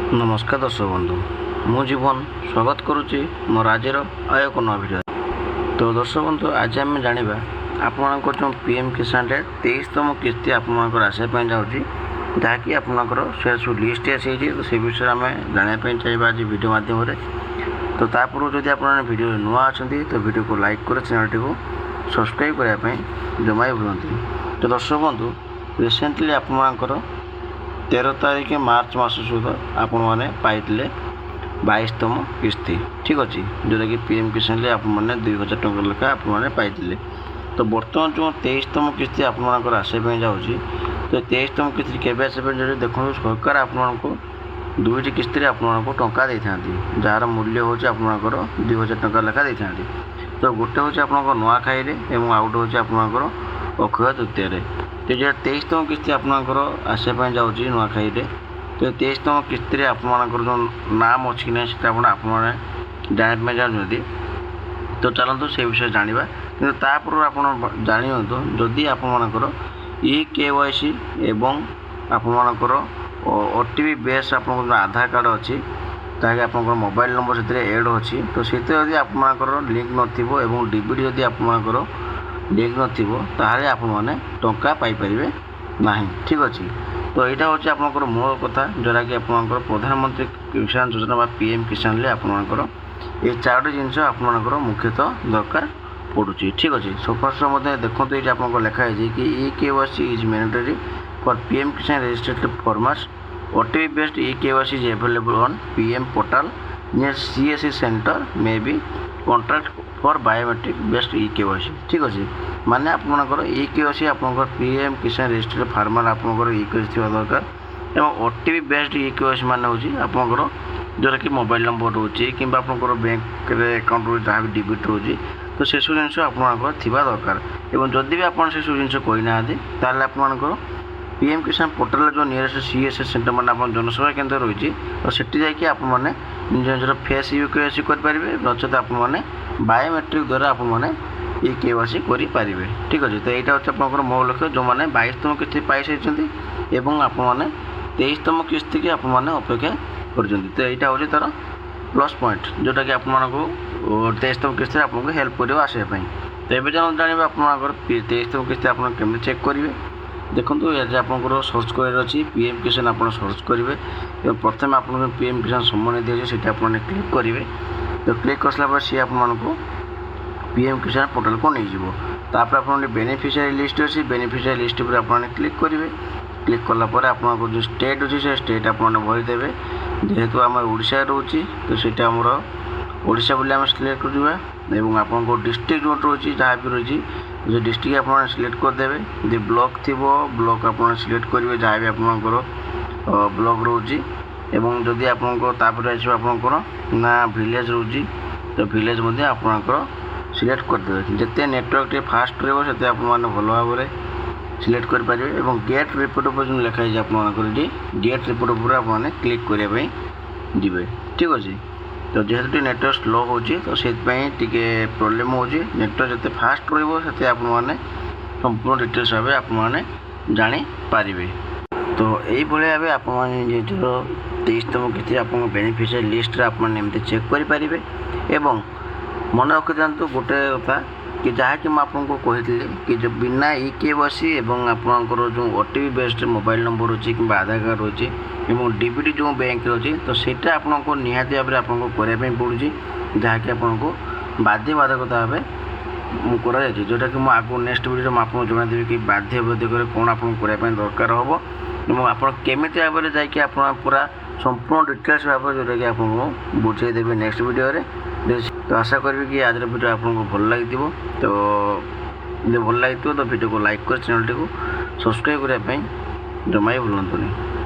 नमस्कार दर्शक बंधु मु जीवन स्वागत करुच्ची मोर आज एक नवा भिडियो। तो दर्शक बंधु आज आम जाना आपण जो पीएम किसान 23तम किस्ती आपंकर आसापी जाऊँगी जहाँकि आपंकर से सब लिस्ट आसी तो से विषय आम जानापी चाहिए आज वीडियो मध्यम। तो तापूर्व जदि आप वीडियो नुआ अच्छा तो वीडियो को लाइक कर चैनल टी सब्सक्राइब करने जमा ही भूलती। तो दर्शक बंधु रिसेंटली आपंकर 13 तारिख मार्च मास सुधा आपण मैंने पाई 22तम किस्ती ठीक अच्छे जोटा कि पीएम किसान आपने 2000 टଙ୍କା लेखा आपने पाई। तो बर्तमान जो 23तम किस्ती आपर आसापी जाऊँगी तो 23तम किस्ती केवे आसापी जाए देखो सरकार आपको दुईटी किस्ती आपको टंका दे था जार मूल्य हूँ आपंकर 2000 टଙ୍କା लेखा दे था। तो गोटे हूँ आप नुआखाई और आउ गोटे हूँ आपंकर अक्षय तृतीय। तो जो 23तम किस्ती आपंकर आसापी जाऊँगी नुआखाई तो 23तम किस्ती आपंकर जो नाम अच्छी कि नहीं आप जानापी चाहते तो चलते से विषय जाना कि तापूर्व आप जानतु जदि आपर EKYC एवं आपर OTP बेस आप आधार कार्ड अच्छी ताकि आप मोबाइल नंबर से एड अच्छी तो से जदि आपर लिंक नथिबो डीबीडी जदि आपर लिंक नथिबो ताहले आप माने टंका पाई परिबे नाही ठीक अच्छे। तो यहाँ हूँ आपंकर मूल कथा जोटा कि आपंकर प्रधानमंत्री किसान योजना बा पीएम किसान आपंकर ये 4टी जिनस आपंकर मुख्यतः दरकार पड़ुची ठीक अच्छे। सो फर्स्ट देखो ये आपको लिखाई कि EKYC is mandatory for PM Kisan registered farmers. OTP based EKYC is available on PM portal near CSC centre may be contract for biometric based EKYC ठीक अच्छे। माने आपंकर EKYC आपंकर पीएम किसान रजिस्ट्रेटेड फार्मर आपंकर EKYC थी दरकार और OTP बेस्ड EKYC मान हूँ आपंकर जोटा कि मोबाइल नंबर रोचे कि बैंक अकाउंट रो जहाँ भी डिबिट रोचे तो से सब जिन आपंकर थी दरकार। और जदि भी आप से सब जिन कहना ताल आपंकर पीएम किसान पोर्टाल जो नियरेस्ट CSC सेंटर मैंने आप जनसेवा केन्द्र रही तो सेठी जाकि आपने निज निजर फेस EKYC करेंगे नचेत आपने बायोमेट्रिक द्वारा आपने EKYC करेंगे ठीक अच्छे। तो यहाँ हूँ आपंकर मूल लक्ष्य जो मैंने 22तम किस्ती पाई सारी एवं आपने 23तम किस्ती की आपने अपेक्षा कर। तो यहाँ हूँ तार प्लस पॉइंट जोटा कि आपको 23तम किस्ती आपको हेल्प कर आसापी। तो ये जानवे आपंकर 23तम किस्ती आप केमी चेक करेंगे देखो ये आपंकर सर्च कर अच्छी पीएम किसान आप सर्च करेंगे प्रथम आप पीएम किसान सम्मान दिए से आपने क्लिक करेंगे। तो क्लिक कर सारा सी आपको पीएम किसान पोर्टाल को नहीं जीवो तापर आप बेनिफिशियरी लिस्ट अच्छी बेनिफिशियरी लिस्ट पर आपने क्लिक करेंगे। क्लिक कलापर आपको जो स्टेट अच्छी से स्टेट आपने भरीदेवे जेहेतु आम ओडिशा रोचे तो सीटा आमर ओडिशा बोली आम सिलेक्ट करवा आपको डिस्ट्रिक्ट जो रोचे जहाँ भी रही जो डिस्ट्रिक्ट आप सिलेक्ट करदे जो ब्लॉक थी ब्लॉक आप सिलेक्ट करेंगे जहाँ भी आपंकर ब्लॉक रोचे जदि आपंकर आपंकर ना विलेज रोचे तो विलेज आपंकर सिलेक्ट करदे जिते नेटवर्क टे फास्ट रही आप भल भाव में सिलेक्ट करेंगे। और गेट रिपोर्ट पर जो लिखाई आपंकर गेट रिपोर्ट पर आपने क्लिक करने जी ठीक अच्छे। तो जेहेतु नेटवर्क स्लो हो तो से प्रोब्लेम हो नेटवर्क जिते फास्ट रही आपने संपूर्ण डिटेल्स भाव आपने जानीपारे। तो यही भाव आप 23तम किस्ती आप बेनिफिशियरी लिस्ट आपने चेक करेंगे। एवं मन रखी था गोटे कथा कि जहाँकि मुझे कही कि जो बिना EKYC एवं आपंकर जो OTP बेस्ड मोबाइल नंबर अच्छी कि आधार कार्ड अच्छी और डीबीडी जो बैंक अच्छी तो सीटा आपको निहाती भाव में आपको करने पड़ी जहाँकि आपको बाध्यबाधकता भाव कर जोटा कि मुझे आगे नेक्स्ट वीडियो में आपको जनईदेवी कि बाध्यबाधक कौन आपको करने दरकार हम और आप केमी भाव में जाकि आप पूरा संपूर्ण डिटेल्स भाव जोटा कि आपको बुझेदेवी नेक्स्ट वीडियो रे। तो आशा करी कि आज वीडियो आपको भल लगी तो भल लगी तो वीडियो को लाइक कर चैनल टी सब्सक्राइब करने जमा ही भूलु नहीं।